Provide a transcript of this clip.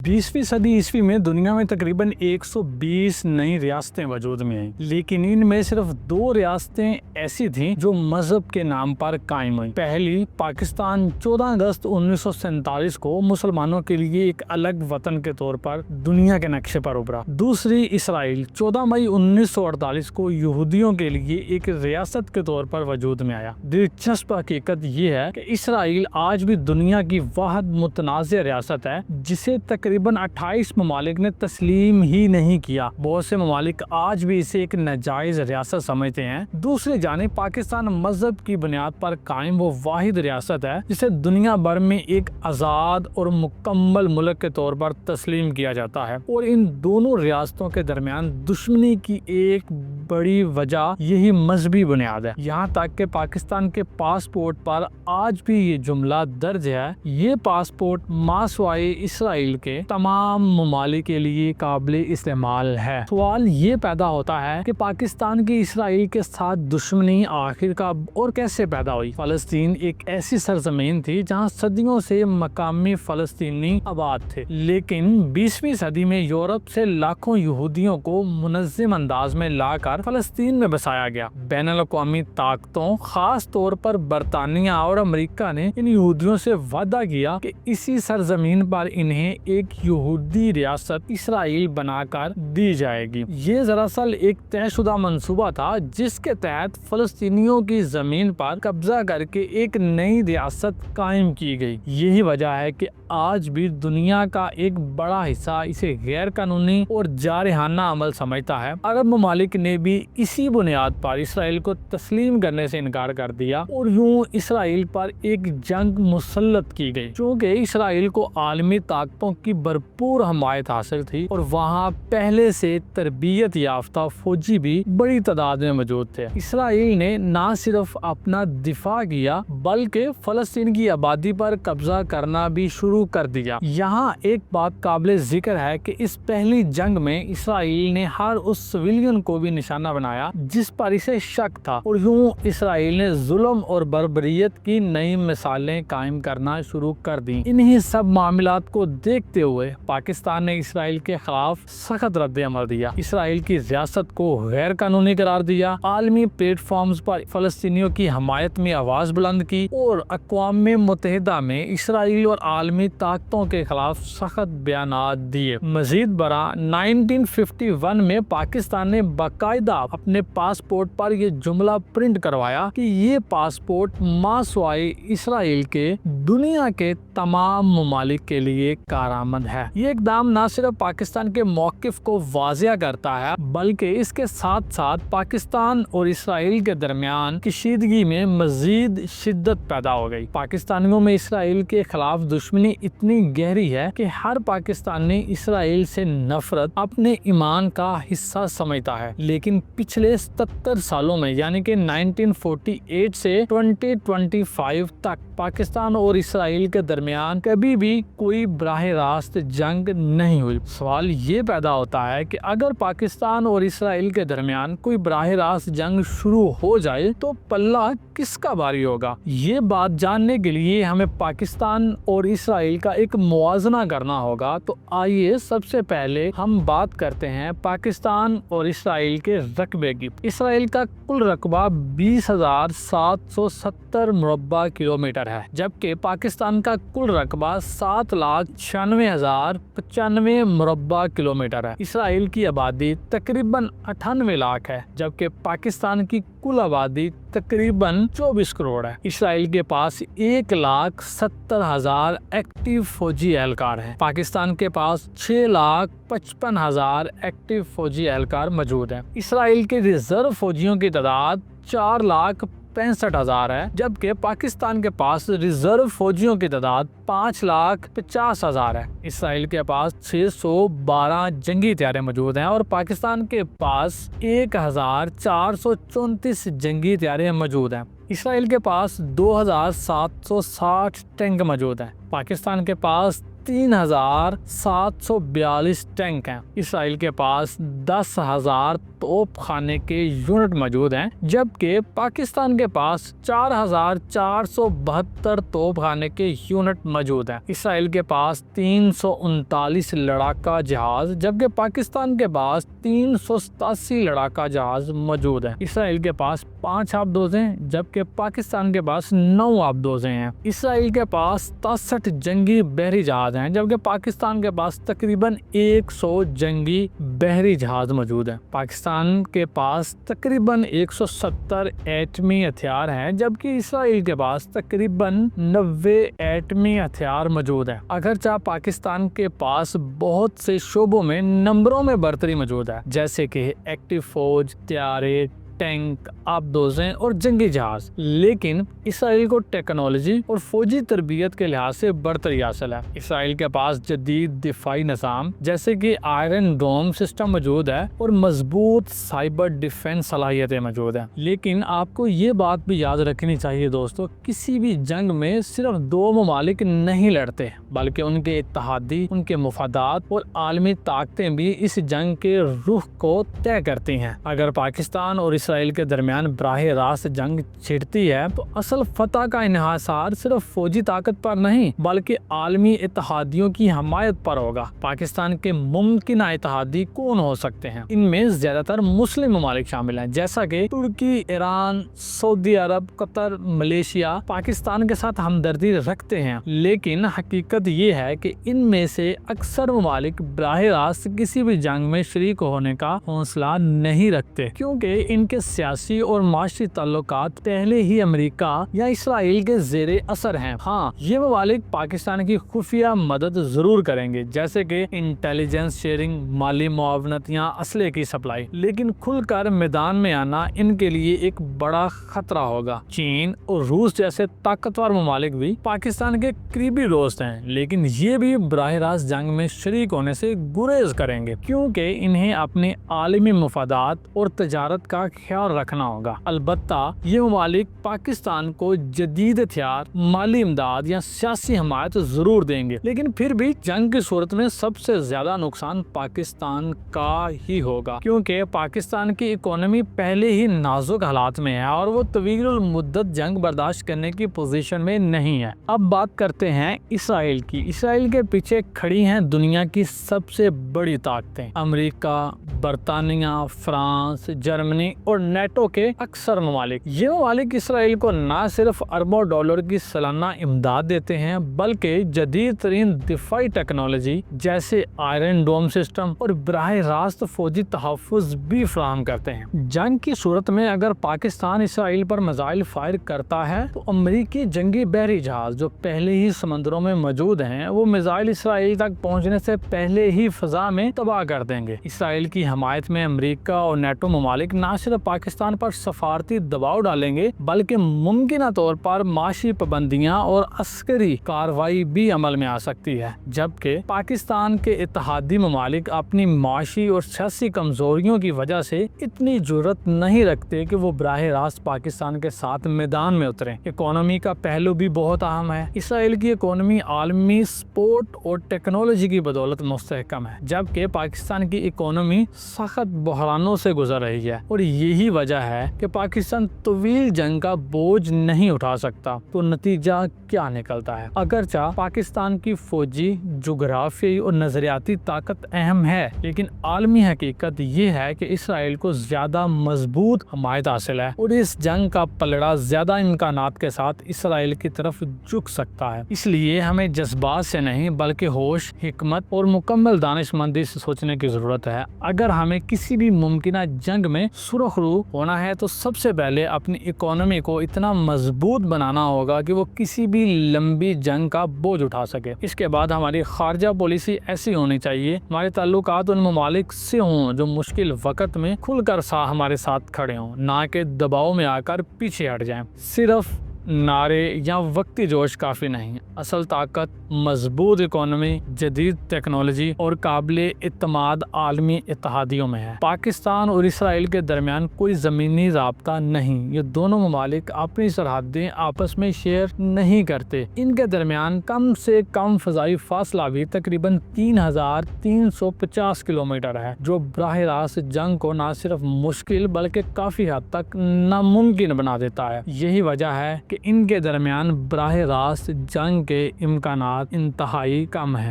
20वीं सदी ईस्वी में दुनिया में तकरीबन 120 नई रियासतें वजूद में आई, लेकिन इनमें सिर्फ 2 रियासतें ऐसी थीं जो मजहब के नाम पर कायम हुई। पहली पाकिस्तान 14 अगस्त 1947 को मुसलमानों के लिए एक अलग वतन के तौर पर दुनिया के नक्शे पर उभरा। दूसरी इसराइल 14 मई 1948 को यहूदियों के लिए एक रियासत के तौर पर वजूद में आया। दिलचस्प हकीकत ये है कि इसराइल आज भी दुनिया की वाहिद मुतनाज़ रियासत है जिसे तकरीबन 28 ममालिक ने तस्लीम ही नहीं किया। बहुत से ममालिक आज भी इसे एक नाजायज रियासत समझते हैं। दूसरी जानिब पाकिस्तान मजहब की बुनियाद पर कायम वो वाहिद रियासत है जिसे दुनिया भर में एक आज़ाद और मुकम्मल मुल्क के तौर पर तस्लीम किया जाता है। और इन दोनों रियासतों के दरमियान दुश्मनी की एक बड़ी वजह यही मजहबी बुनियाद है। यहाँ तक कि पाकिस्तान के पासपोर्ट पर आज भी ये जुमला दर्ज है, ये पासपोर्ट मासवाए इसराइल के तमाम ममालिक के लिए काबिल इस्तेमाल है। सवाल ये पैदा होता है कि पाकिस्तान की इसराइल के साथ दुश्मनी आखिर कब और कैसे पैदा हुई। फलस्तीन एक ऐसी सरजमीन थी जहाँ सदियों से मकामी फलस्तीनी आबाद थे, लेकिन 20वीं सदी में यूरोप से लाखों यहूदियों को मुनज़्ज़म अंदाज में लाकर फलस्तीन में बसाया गया। बैनुल-अक़वामी ताकतों खास तौर पर बरतानिया और अमेरिका ने इन यहूदियों से वादा किया कि इसी सरजमीन पर इन्हें एक यहूदी रियासत इसराइल बनाकर दी जाएगी। ये दरअसल एक तयशुदा मंसूबा था जिसके तहत फलस्तीनियों की जमीन पर कब्जा करके एक नई रियासत कायम की गई। यही वजह है कि आज भी दुनिया का एक बड़ा हिस्सा इसे गैर कानूनी और जारहाना अमल समझता है। अरब ममालिक ने भी इसी बुनियाद पर इसराइल को तस्लीम करने से इनकार कर दिया और यूं इसराइल पर एक जंग मुसल्लत की गई। चूँकि इसराइल को आलमी ताकतों की भरपूर हमायत हासिल थी और वहाँ पहले से तरबियत याफ्ता फौजी भी बड़ी तादाद में मौजूद थे। इसराइल ने न सिर्फ अपना दिफा किया बल्कि फलस्तीन की आबादी पर कब्जा करना भी शुरू कर दिया। यहाँ एक बात काबिल जिक्र है कि इस पहली जंग में इसराइल ने हर उस सिविलियन को भी निशाना बनाया जिस पर इसे शक था और यूं इसराइल ने जुल्म और बर्बरियत की नई मिसालें कायम करना शुरू कर दी। इन्हीं सब मामलात को देखते हुए पाकिस्तान ने इसराइल के खिलाफ सख्त रद्द अमल दिया, इसराइल की रियासत को गैर कानूनी करार दिया, आलमी प्लेटफॉर्म्स पर फलस्तीनियों की हमायत में आवाज बुलंद की और अक़वाम मुत्तहिदा में इसराइल और आलमी ताकतों के खिलाफ सख्त बयानात दिए। मजीद बरा 1951 में पाकिस्तान ने बाकायदा अपने पासपोर्ट पर यह जुमला प्रिंट करवाया कि ये पासपोर्ट मासवाए इसराइल के दुनिया के तमाम ममालिक के लिए कारआमद है। ये इक़दाम न सिर्फ पाकिस्तान के मौक़िफ़ को वाज़िया करता है बल्कि इसके साथ साथ पाकिस्तान और इसराइल के दरमियान कशीदगी में मजीद शिद्दत पैदा हो गई। पाकिस्तानियों में इसराइल के खिलाफ दुश्मनी इतनी गहरी है कि हर पाकिस्तानी इसराइल से नफरत अपने ईमान का हिस्सा समझता है। लेकिन पिछले 77 सालों में यानी कि 1948 से 2025 तक पाकिस्तान और इसराइल के दरमियान कभी भी कोई बराह रास्त जंग नहीं हुई। सवाल ये पैदा होता है कि अगर पाकिस्तान और इसराइल के दरमियान कोई बराह रास्त जंग शुरू हो जाए तो पल्ला किसका भारी होगा। ये बात जानने के लिए हमें पाकिस्तान और इसराइल का एक मुआवजा करना होगा। तो आइए सबसे पहले हम बात करते हैं पाकिस्तान और इसराइल के रकबे की। इसराइल का कुल रकबा 20,770 मुरब्बा किलोमीटर है, जबकि पाकिस्तान का कुल रकबा 7,96,095 मुरब्बा किलोमीटर है। इसराइल की आबादी तकरीबन 98 लाख है, जबकि पाकिस्तान की कुल आबादी तकरीबन 24 करोड़ है। इसराइल के पास 1,70,000 एक्टिव फौजी एहलकार हैं। पाकिस्तान के पास 6,55,000 एक्टिव फौजी एहलकार मौजूद हैं। इसराइल के रिजर्व फौजियों की तादाद 4,65,000 है, जबकि पाकिस्तान के पास रिजर्व फौजियों की तादाद 5,50,000 है। इसराइल के पास 612 जंगी हथियार मौजूद हैं और पाकिस्तान के पास 1,434 जंगी हथियार मौजूद हैं। इसराइल के पास 2,760 टैंक मौजूद हैं। पाकिस्तान के पास 3,742 टैंक हैं। इसराइल के पास 10,000 तोप खाने के यूनिट मौजूद हैं, जबकि पाकिस्तान के पास 4,472 तोप खाने के यूनिट मौजूद हैं। इसराइल के पास 339 लड़ाका जहाज, जबकि पाकिस्तान के पास 387 लड़ाका जहाज मौजूद हैं। इसराइल के पास 5 आबदोजें, जबकि पाकिस्तान के पास 9 आबदोजें हैं। इसराइल के पास 63 जंगी बहरी जहाज हैं, जबकि पाकिस्तान के पास तकरीबन 100 जंगी बहरी जहाज मौजूद हैं। पाकिस्तान के पास तकरीबन 170 एटमी हथियार हैं, जबकि इसराइल के पास तकरीबन 90 एटमी हथियार मौजूद हैं। अगरचे पाकिस्तान के पास बहुत से शोबों में नंबरों में बढ़तरी मौजूद है, जैसे कि एक्टिव फौज, त्यारे, टैंक, आबदोजें और जंगी जहाज, लेकिन इसराइल को टेक्नोलॉजी और फौजी तरबियत के लिहाज से बढ़तरी हासिल है। इसराइल के पास जदीद दिफाई निज़ाम जैसे कि आयरन डोम सिस्टम मौजूद है और मजबूत साइबर डिफेंस सलाहियतें मौजूद हैं। लेकिन आपको ये बात भी याद रखनी चाहिए दोस्तों, किसी भी जंग में सिर्फ 2 ममालिक नहीं लड़ते, बल्कि उनके इत्तेहादी, उनके मुफादात और आलमी ताकतें भी इस जंग के रुख को तय करती हैं। अगर पाकिस्तान और इसराइल के दरमियान बराह रास्त जंग छिड़ती है तो असल फतह का इन्हिसार सिर्फ फौजी ताकत पर नहीं बल्कि आलमी इत्तेहादियों की हमायत पर होगा। पाकिस्तान के मुमकिन इत्तेहादी कौन हो सकते हैं? इनमें ज्यादातर मुस्लिम ममालिक शामिल हैं, जैसा कि तुर्की, ईरान, सऊदी अरब, कतर, मलेशिया पाकिस्तान के साथ हमदर्दी रखते हैं। लेकिन हकीकत ये है कि इनमें से अक्सर ममालिक बराह रास्त किसी भी जंग में शरीक होने का हौसला नहीं रखते, क्योंकि इनके सियासी और माशी ताल्लुकात पहले ही अमेरिका या इसराइल के जेरे असर हैं। हाँ, ये ममालिक पाकिस्तान की खुफिया मदद जरूर करेंगे, जैसे कि इंटेलिजेंस शेयरिंग, माली मुआवनत या असले की सप्लाई, लेकिन खुलकर मैदान में आना इनके लिए एक बड़ा खतरा होगा। चीन और रूस जैसे ताकतवर ममालिक भी पाकिस्तान के करीबी दोस्त हैं, लेकिन ये भी बराह रास्त जंग में शरीक होने से गुरेज करेंगे, क्योंकि इन्हें अपने आलमी मफादात और तजारत का ख्याल रखना होगा। अलबत्ता ये ममालिक पाकिस्तान को जदीद हथियार, माली इमदाद या सियासी हमायत जरूर देंगे, लेकिन फिर भी जंग की सूरत में सबसे ज्यादा नुकसान पाकिस्तान का ही होगा, क्योंकि पाकिस्तान की इकोनॉमी पहले ही नाजुक हालात में है और वो तवील मुद्दत जंग बर्दाश्त करने की पोजीशन में नहीं है। अब बात करते हैं इसराइल की। इसराइल के पीछे खड़ी हैं दुनिया की सबसे बड़ी ताकतें, अमेरिका, बरतानिया, फ्रांस, जर्मनी और नेटो के अक्सर ममालिक। ये ममालिक इसराइल को न सिर्फ अरबों डॉलर की सालाना इमदाद देते हैं, बल्कि जदीद तरीन दिफाई टेक्नोलॉजी जैसे आयरन डोम सिस्टम और बराह रास्त फौजी तहफ़्फ़ुज़ भी फराहम करते हैं। जंग की सूरत में अगर पाकिस्तान इसराइल पर मिसाइल फायर करता है तो अमरीकी जंगी बहरी जहाज जो पहले ही समंदरों में मौजूद हैं, वो मिसाइल इसराइल तक पहुंचने से पहले ही फजा में तबाह कर देंगे। इसराइल की हमायत में अमेरिका और नेटो ममालिक न सिर्फ पाकिस्तान पर सफारती दबाव डालेंगे, बल्कि मुमकिन तौर पर माशी पाबंदियां और अस्करी कार्रवाई भी अमल में आ सकती है, जबकि पाकिस्तान के इत्तेहादी ममालिक अपनी माशी और सियासी कमजोरियों की वजह से इतनी जुर्रत नहीं रखते कि वो बराह रास्त पाकिस्तान के साथ मैदान में उतरे। इकोनॉमी का पहलू भी बहुत अहम है। इसराइल की इकोनॉमी आलमी स्पोर्ट और टेक्नोलॉजी की बदौलत मुस्तहकम है, जबकि पाकिस्तान की इकोनॉमी सख्त बहरानों से गुजर रही है और यही वजह है कि पाकिस्तान तवील जंग का बोझ नहीं उठा सकता। तो नतीजा क्या निकलता है? अगरचे पाकिस्तान की फौजी, जुग्राफियाई और नजरियाती ताकत अहम है, लेकिन आलमी हकीकत ये है कि इसराइल को ज्यादा मजबूत हमायत हासिल है और इस जंग का पलड़ा ज्यादा इम्कानात के साथ इसराइल की तरफ झुक सकता है। इसलिए हमें जज्बात से नहीं बल्कि होश, हिकमत और मुकम्मल दानिशमंदी से सोचने की जरूरत है। अगर हमें किसी भी मुमकिन जंग में सुरखरू होना है तो सबसे पहले अपनी इकोनॉमी को इतना मजबूत बनाना होगा कि वो किसी भी लंबी जंग का बोझ उठा सके। इसके बाद हमारी खारजा पॉलिसी ऐसी होनी चाहिए, हमारे ताल्लुकात उन ममालिक से हों जो मुश्किल वक्त में खुलकर हमारे साथ खड़े हों, ना कि दबाव में आकर पीछे हट जाएं। सिर्फ नारे या वक्ती जोश काफी नहीं, असल ताकत मजबूत इकोनॉमी, जदीद टेक्नोलॉजी और काबिल इत्तेमाद आलमी इत्तेहादियों में है। पाकिस्तान और इसराइल के दरमियान कोई ज़मीनी राब्ता नहीं। ये दोनों ममालिक अपनी सरहदें आपस में शेयर नहीं करते। इनके दरमियान कम से कम फ़ज़ाई फासला भी तकरीबन 3,350 किलोमीटर है, जो बराह रास्त जंग को न सिर्फ मुश्किल बल्कि काफ़ी हद तक नामुमकिन बना देता है। यही वजह है कि इनके दरमियान बराह रास्त जंग के इम्कानात इंतहाई कम हैं।